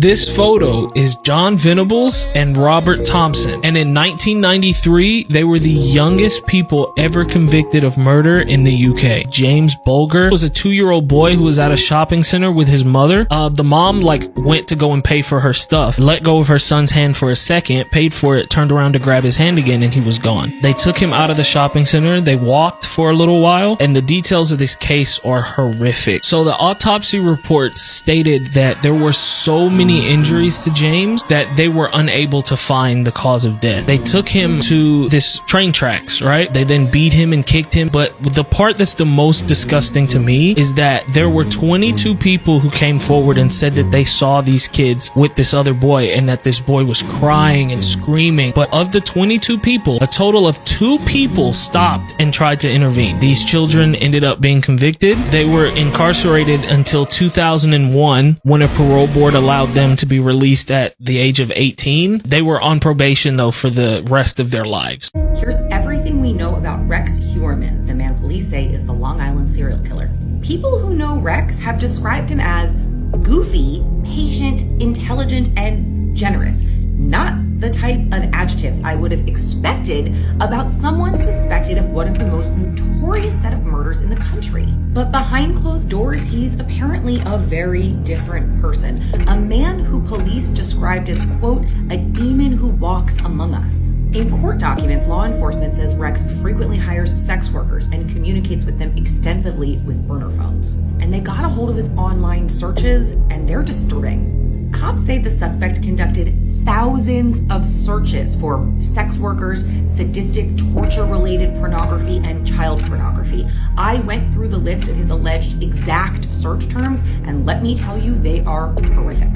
This photo is John Venables and Robert Thompson, and in 1993, they were the youngest people ever convicted of murder in the UK. James Bulger was a 2-year-old boy who was at a shopping center with his mother. The mom went to go and pay for her stuff, let go of her son's hand for a second, paid for it, turned around to grab his hand again, and he was gone. They took him out of the shopping center. They walked for a little while, and the details of this case are horrific. So the autopsy reports stated that there were so many injuries to James that they were unable to find the cause of death. They took him to this train tracks, right? They then beat him and kicked him. But the part that's the most disgusting to me is that there were 22 people who came forward and said that they saw these kids with this other boy and that this boy was crying and screaming. But of the 22 people, a total of 2 people stopped and tried to intervene. These children ended up being convicted. They were incarcerated until 2001 when a parole board allowed them to be released at the age of 18. They were on probation though for the rest of their lives. Here's everything we know about Rex Heuermann, the man police say is the Long Island serial killer. People who know Rex have described him as goofy, patient, intelligent, and generous. Not the type of adjectives I would have expected about someone suspected of one of the most notorious set of murders in the country. But behind closed doors, he's apparently a very different person. A man who police described as, quote, a demon who walks among us. In court documents, law enforcement says Rex frequently hires sex workers and communicates with them extensively with burner phones. And they got a hold of his online searches, and they're disturbing. Cops say the suspect conducted thousands of searches for sex workers, sadistic, torture-related pornography, and child pornography. I went through the list of his alleged exact search terms, and let me tell you, they are horrific.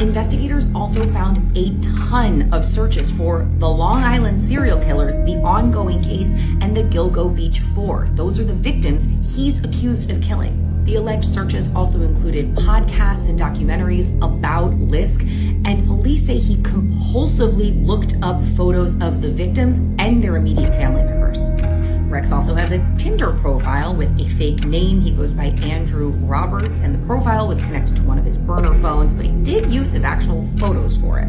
Investigators also found a ton of searches for the Long Island serial killer, the ongoing case, and the Gilgo Beach 4. Those are the victims he's accused of killing. The alleged searches also included podcasts and documentaries about Lisk, and police say he compulsively looked up photos of the victims and their immediate family members. Rex also has a Tinder profile with a fake name. He goes by Andrew Roberts, and the profile was connected to one of his burner phones, but he did use his actual photos for it.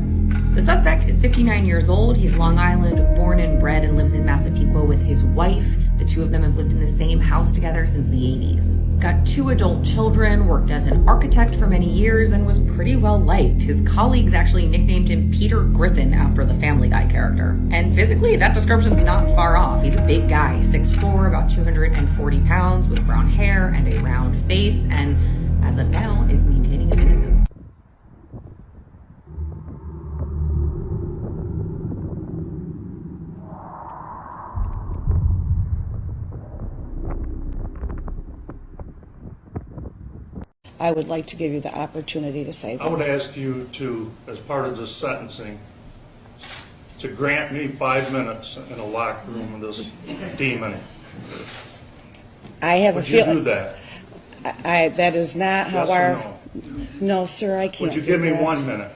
The suspect is 59 years old. He's Long Island born and bred and lives in Massapequa with his wife. The two of them have lived in the same house together since the 80s. Got 2 adult children, worked as an architect for many years, and was pretty well liked. His colleagues actually nicknamed him Peter Griffin after the Family Guy character. And physically, that description's not far off. He's a big guy, 6'4", about 240 pounds, with brown hair and a round face, and as of now, is maintaining his innocence. I would like to give you the opportunity to say that. I would ask you to, as part of this sentencing, to grant me 5 minutes in a locked room with this demon. I have Would a feeling. you do that? That is not how Yes our. or no? No, sir, I can't. Would you do give me that. 1 minute?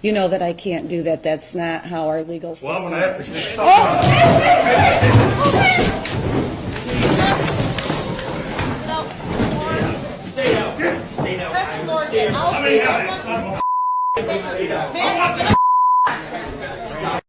You know that I can't do that. That's not how our legal system. Well, I'm going to have to.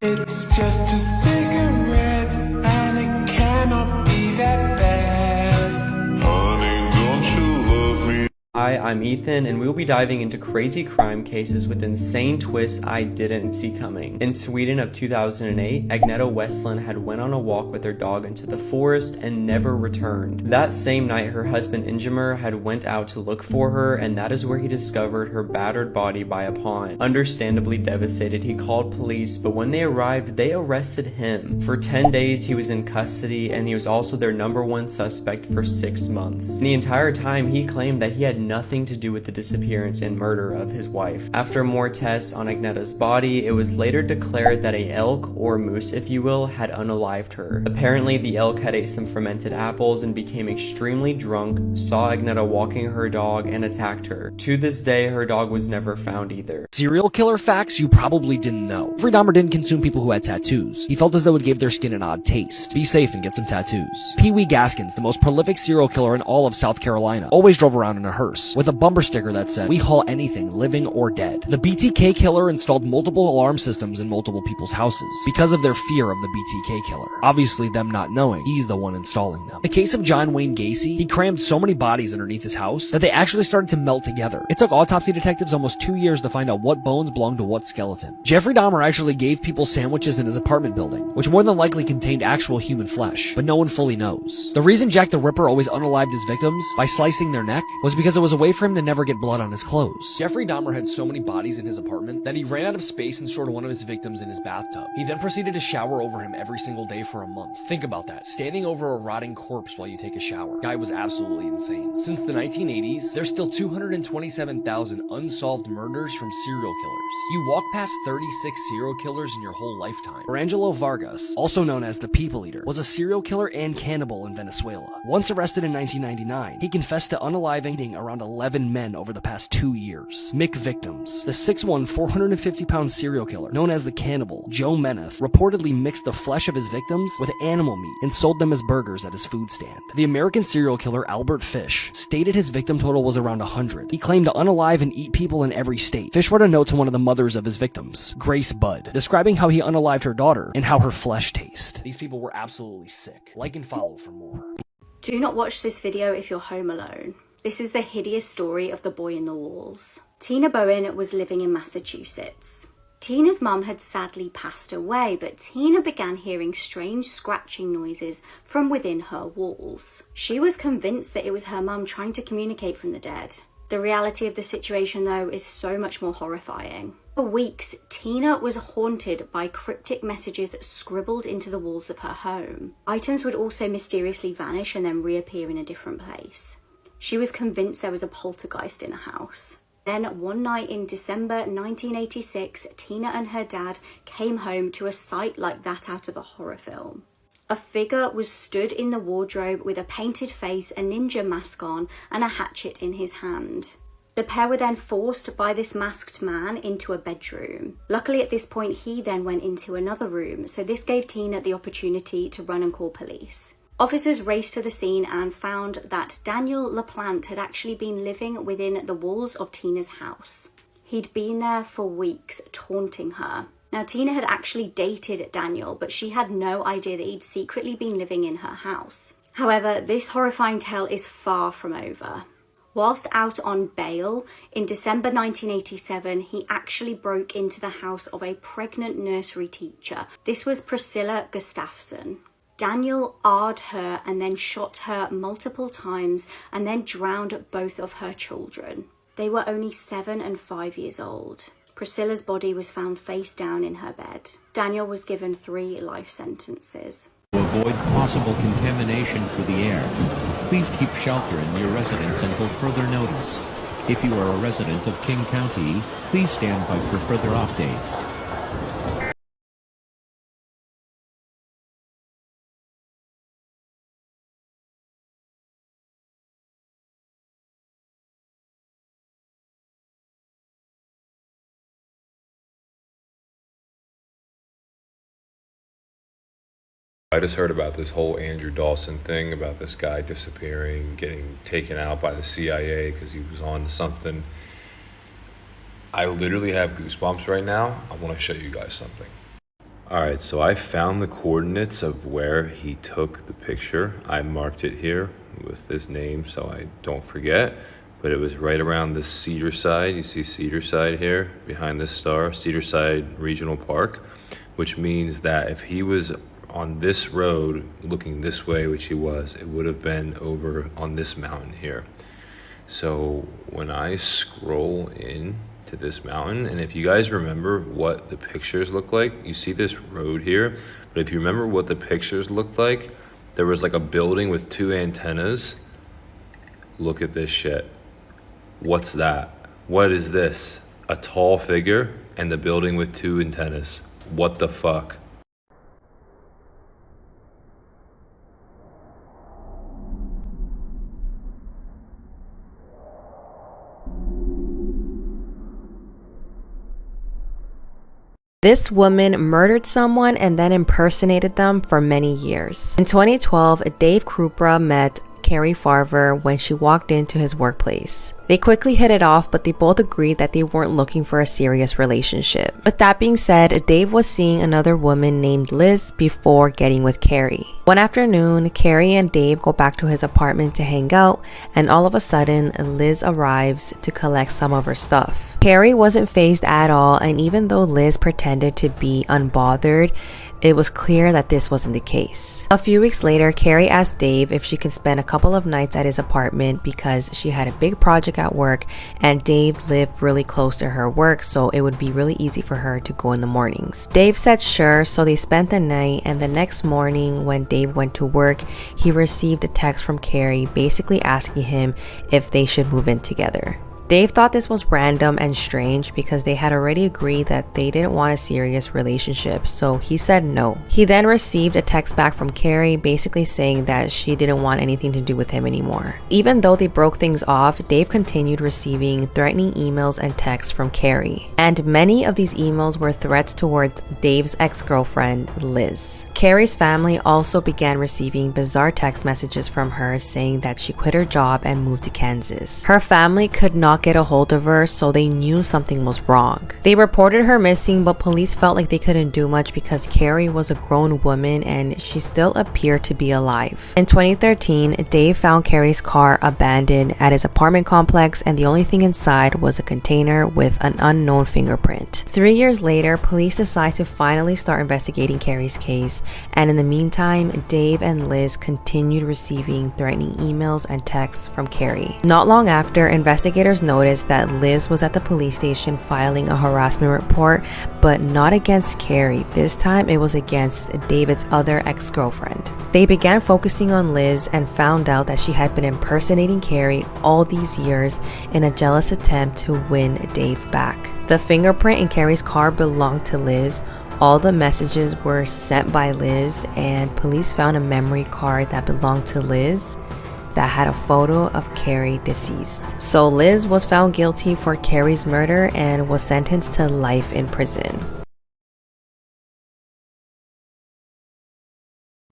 It's just a cigarette and it cannot be that bad. Honey, don't you love me? Hi, I'm Ethan, and we'll be diving into crazy crime cases with insane twists I didn't see coming. In Sweden of 2008, Agnetta Westland had went on a walk with her dog into the forest and never returned. That same night, her husband Ingemar had went out to look for her, and that is where he discovered her battered body by a pond. Understandably devastated, he called police, but when they arrived, they arrested him. For 10 days, he was in custody, and he was also their #1 suspect for 6 months. And the entire time, he claimed that he had nothing to do with the disappearance and murder of his wife. After more tests on Agnetta's body, it was later declared that a elk, or moose if you will, had unalived her. Apparently, the elk had ate some fermented apples and became extremely drunk, saw Agnetta walking her dog, and attacked her. To this day, her dog was never found either. Serial killer facts you probably didn't know. Jeffrey Dahmer didn't consume people who had tattoos. He felt as though it gave their skin an odd taste. Be safe and get some tattoos. Pee Wee Gaskins, the most prolific serial killer in all of South Carolina, always drove around in a hearse. purse with a bumper sticker that said, "We haul anything, living or dead." The BTK killer installed multiple alarm systems in multiple people's houses because of their fear of the BTK killer. Obviously them not knowing he's the one installing them. The case of John Wayne Gacy, he crammed so many bodies underneath his house that they actually started to melt together. It took autopsy detectives almost 2 years to find out what bones belonged to what skeleton. Jeffrey Dahmer actually gave people sandwiches in his apartment building, which more than likely contained actual human flesh, but no one fully knows. The reason Jack the Ripper always unalived his victims by slicing their neck was because it was a way for him to never get blood on his clothes. Jeffrey Dahmer had so many bodies in his apartment that he ran out of space and stored one of his victims in his bathtub. He then proceeded to shower over him every single day for a month. Think about that, standing over a rotting corpse while you take a shower. Guy was absolutely insane. Since the 1980s, there's still 227,000 unsolved murders from serial killers. You walk past 36 serial killers in your whole lifetime. Angelo Vargas, also known as the People Eater, was a serial killer and cannibal in Venezuela. Once arrested in 1999, he confessed to unaliving around 11 men over the past 2 years. Mick Victims, the 6'1", 450-pound serial killer known as the Cannibal, Joe Meneth, reportedly mixed the flesh of his victims with animal meat and sold them as burgers at his food stand. The American serial killer Albert Fish stated his victim total was around 100. He claimed to unalive and eat people in every state. Fish wrote a note to one of the mothers of his victims, Grace Budd, describing how he unalived her daughter and how her flesh tastes. These people were absolutely sick. Like and follow for more. Do not watch this video if you're home alone. This is the hideous story of the boy in the walls. Tina Bowen was living in Massachusetts. Tina's mum had sadly passed away, but Tina began hearing strange scratching noises from within her walls. She was convinced that it was her mum trying to communicate from the dead. The reality of the situation, though, is so much more horrifying. For weeks, Tina was haunted by cryptic messages scribbled into the walls of her home. Items would also mysteriously vanish and then reappear in a different place. She was convinced there was a poltergeist in the house. Then, one night in December 1986, Tina and her dad came home to a sight like that out of a horror film. A figure was stood in the wardrobe with a painted face, a ninja mask on, and a hatchet in his hand. The pair were then forced by this masked man into a bedroom. Luckily at this point he then went into another room, so this gave Tina the opportunity to run and call police. Officers raced to the scene and found that Daniel LaPlante had actually been living within the walls of Tina's house. He'd been there for weeks, taunting her. Now, Tina had actually dated Daniel, but she had no idea that he'd secretly been living in her house. However, this horrifying tale is far from over. Whilst out on bail, in December 1987, he actually broke into the house of a pregnant nursery teacher. This was Priscilla Gustafson. Daniel R.'d her and then shot her multiple times and then drowned both of her children. They were only 7 and 5 years old. Priscilla's body was found face down in her bed. Daniel was given 3 life sentences. To avoid possible contamination through the air, please keep shelter in your residence until further notice. If you are a resident of King County, please stand by for further updates. I just heard about this whole Andrew Dawson thing, about this guy disappearing, getting taken out by the CIA because he was on something. I literally have goosebumps right now. I want to show you guys something. Alright, so I found the coordinates of where he took the picture. I marked it here with his name so I don't forget. But it was right around the Cedar Side. You see Cedar Side here behind this star, Cedar Side Regional Park, which means that if he was on this road looking this way, which he was, it would have been over on this mountain here. So when I scroll in to this mountain, and if you guys remember what the pictures look like, you see this road here, but if you remember what the pictures looked like, there was like a building with 2 antennas. Look at this shit. What's that? What is this? A tall figure and the building with 2 antennas. What the fuck? This woman murdered someone and then impersonated them for many years. In 2012, Dave Krupra met Carrie Farver when she walked into his workplace. They quickly hit it off, but they both agreed that they weren't looking for a serious relationship. With that being said, Dave was seeing another woman named Liz before getting with Carrie. One afternoon, Carrie and Dave go back to his apartment to hang out, and all of a sudden, Liz arrives to collect some of her stuff. Carrie wasn't fazed at all, and even though Liz pretended to be unbothered, it was clear that this wasn't the case. A few weeks later, Carrie asked Dave if she could spend a couple of nights at his apartment because she had a big project at work and Dave lived really close to her work, so it would be really easy for her to go in the mornings. Dave said sure, so they spent the night, and the next morning when Dave went to work, he received a text from Carrie basically asking him if they should move in together. Dave thought this was random and strange because they had already agreed that they didn't want a serious relationship, so he said no. He then received a text back from Carrie basically saying that she didn't want anything to do with him anymore. Even though they broke things off, Dave continued receiving threatening emails and texts from Carrie, and many of these emails were threats towards Dave's ex-girlfriend, Liz. Carrie's family also began receiving bizarre text messages from her saying that she quit her job and moved to Kansas. Her family could not get a hold of her, so they knew something was wrong. They reported her missing, but police felt like they couldn't do much because Carrie was a grown woman and she still appeared to be alive. In 2013, Dave found Carrie's car abandoned at his apartment complex, and the only thing inside was a container with an unknown fingerprint. 3 years later, police decided to finally start investigating Carrie's case, and in the meantime, Dave and Liz continued receiving threatening emails and texts from Carrie. Not long after, investigators noticed that Liz was at the police station filing a harassment report, but not against Carrie. This time it was against David's other ex-girlfriend. They began focusing on Liz and found out that she had been impersonating Carrie all these years in a jealous attempt to win Dave back. The fingerprint in Carrie's car belonged to Liz. All the messages were sent by Liz, and police found a memory card that belonged to Liz that had a photo of Carrie deceased. So Liz was found guilty for Carrie's murder and was sentenced to life in prison.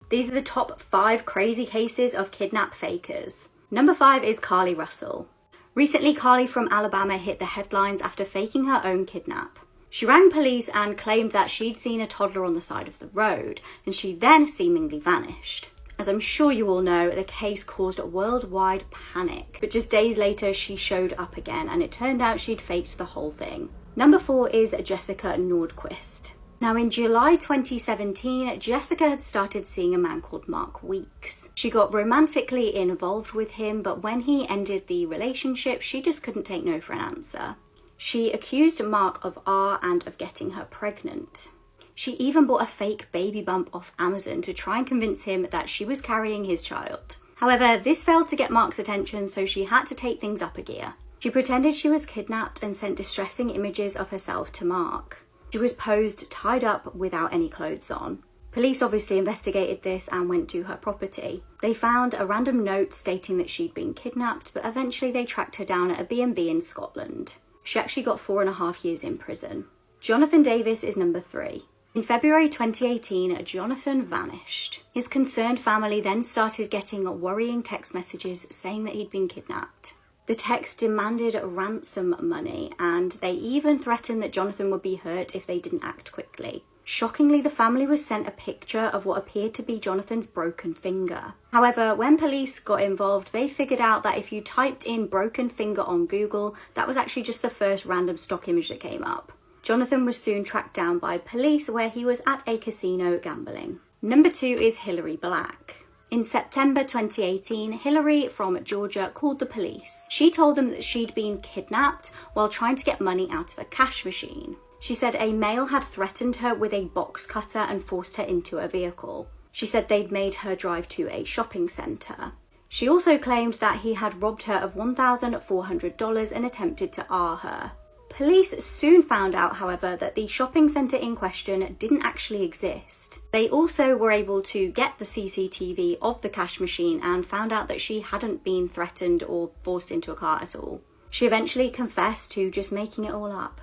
These are the top 5 crazy cases of kidnap fakers. Number 5 is Carlee Russell. Recently, Carlee from Alabama hit the headlines after faking her own kidnap. She rang police and claimed that she'd seen a toddler on the side of the road, and she then seemingly vanished. As I'm sure you all know, the case caused worldwide panic, but just days later she showed up again, and it turned out she'd faked the whole thing. Number 4 is Jessica Nordquist. Now in July 2017, Jessica had started seeing a man called Mark Weeks. She got romantically involved with him, but when he ended the relationship, she just couldn't take no for an answer. She accused Mark of R and of getting her pregnant. She even bought a fake baby bump off Amazon to try and convince him that she was carrying his child. However, this failed to get Mark's attention, so she had to take things up a gear. She pretended she was kidnapped and sent distressing images of herself to Mark. She was posed tied up without any clothes on. Police obviously investigated this and went to her property. They found a random note stating that she'd been kidnapped, but eventually they tracked her down at a B&B in Scotland. She actually got 4.5 years in prison. Jonathan Davis is number 3. In February 2018, Jonathan vanished. His concerned family then started getting worrying text messages saying that he'd been kidnapped. The text demanded ransom money, and they even threatened that Jonathan would be hurt if they didn't act quickly. Shockingly, the family was sent a picture of what appeared to be Jonathan's broken finger. However, when police got involved, they figured out that if you typed in broken finger on Google, that was actually just the first random stock image that came up. Jonathan was soon tracked down by police, where he was at a casino gambling. Number 2 is Hillary Black. In September 2018, Hillary from Georgia called the police. She told them that she'd been kidnapped while trying to get money out of a cash machine. She said a male had threatened her with a box cutter and forced her into a vehicle. She said they'd made her drive to a shopping centre. She also claimed that he had robbed her of $1,400 and attempted to R her. Police soon found out, however, that the shopping centre in question didn't actually exist. They also were able to get the CCTV of the cash machine and found out that she hadn't been threatened or forced into a car at all. She eventually confessed to just making it all up.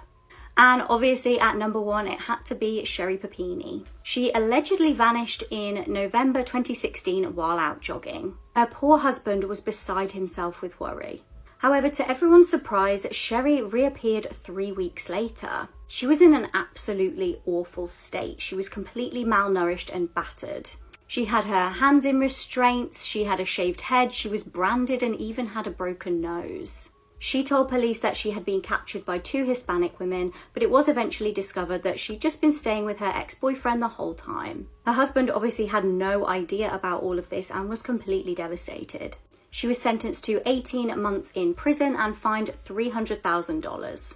And obviously at number 1, it had to be Sherri Papini. She allegedly vanished in November 2016 while out jogging. Her poor husband was beside himself with worry. However, to everyone's surprise, Sherri reappeared 3 weeks later. She was in an absolutely awful state. She was completely malnourished and battered. She had her hands in restraints, she had a shaved head, she was branded and even had a broken nose. She told police that she had been captured by 2 Hispanic women, but it was eventually discovered that she'd just been staying with her ex-boyfriend the whole time. Her husband obviously had no idea about all of this and was completely devastated. She was sentenced to 18 months in prison and fined $300,000.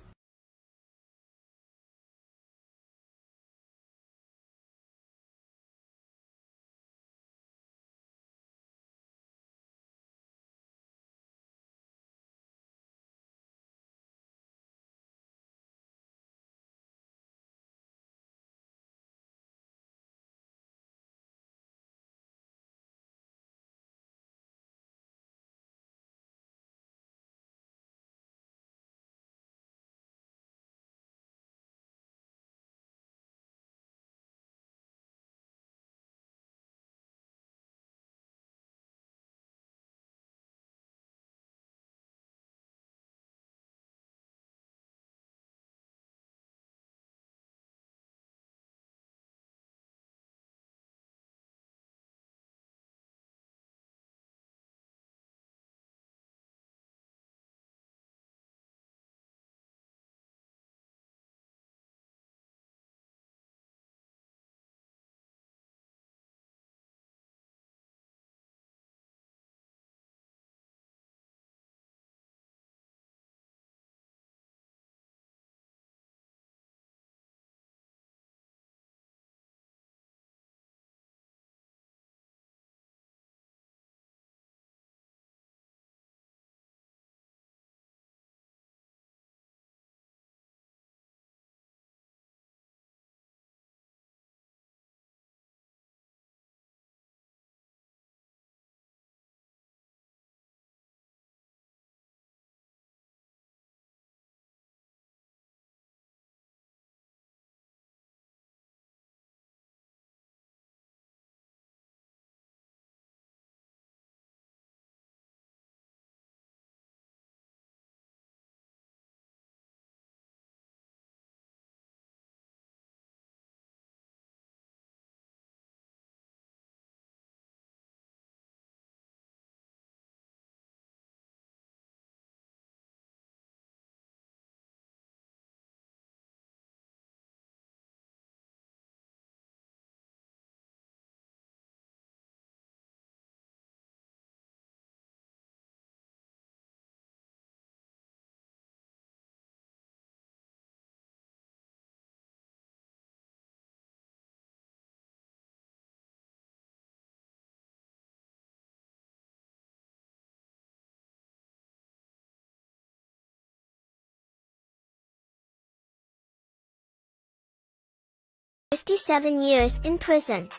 "57 years in prison.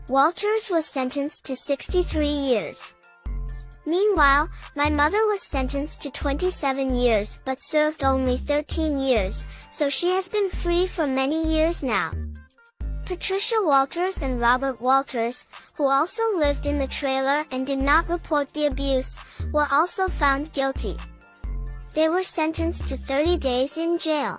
Walters was sentenced to 63 years. Meanwhile, my mother was sentenced to 27 years but served only 13 years, so she has been free for many years now." Patricia Walters and Robert Walters, who also lived in the trailer and did not report the abuse, were also found guilty. They were sentenced to 30 days in jail.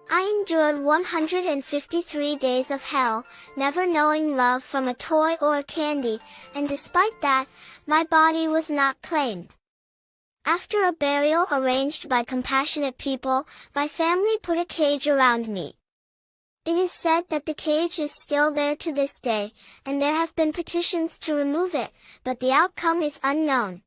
"I endured 153 days of hell, never knowing love from a toy or a candy, and despite that, my body was not claimed. After a burial arranged by compassionate people, my family put a cage around me. It is said that the cage is still there to this day, and there have been petitions to remove it, but the outcome is unknown."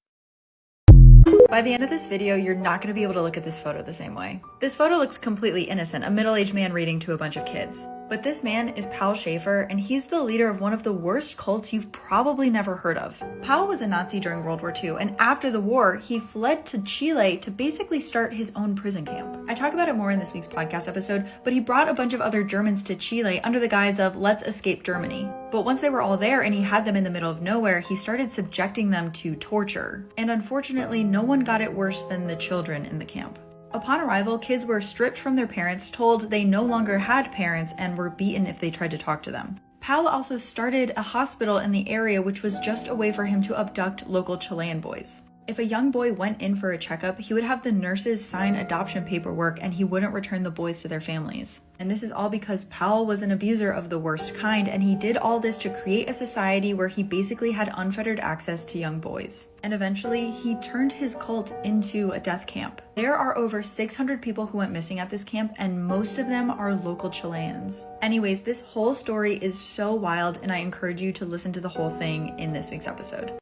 By the end of this video, you're not going to be able to look at this photo the same way. This photo looks completely innocent, a middle-aged man reading to a bunch of kids. But this man is Paul Schäfer, and he's the leader of one of the worst cults you've probably never heard of. Paul was a Nazi during World War II, and after the war, he fled to Chile to basically start his own prison camp. I talk about it more in this week's podcast episode, but he brought a bunch of other Germans to Chile under the guise of "let's escape Germany." But once they were all there and he had them in the middle of nowhere, he started subjecting them to torture. And unfortunately, no one got it worse than the children in the camp. Upon arrival, kids were stripped from their parents, told they no longer had parents, and were beaten if they tried to talk to them. Paul also started a hospital in the area, which was just a way for him to abduct local Chilean boys. If a young boy went in for a checkup, he would have the nurses sign adoption paperwork and he wouldn't return the boys to their families. And this is all because Paul was an abuser of the worst kind, and he did all this to create a society where he basically had unfettered access to young boys. And eventually, he turned his cult into a death camp. There are over 600 people who went missing at this camp, and most of them are local Chileans. Anyways, this whole story is so wild, and I encourage you to listen to the whole thing in this week's episode.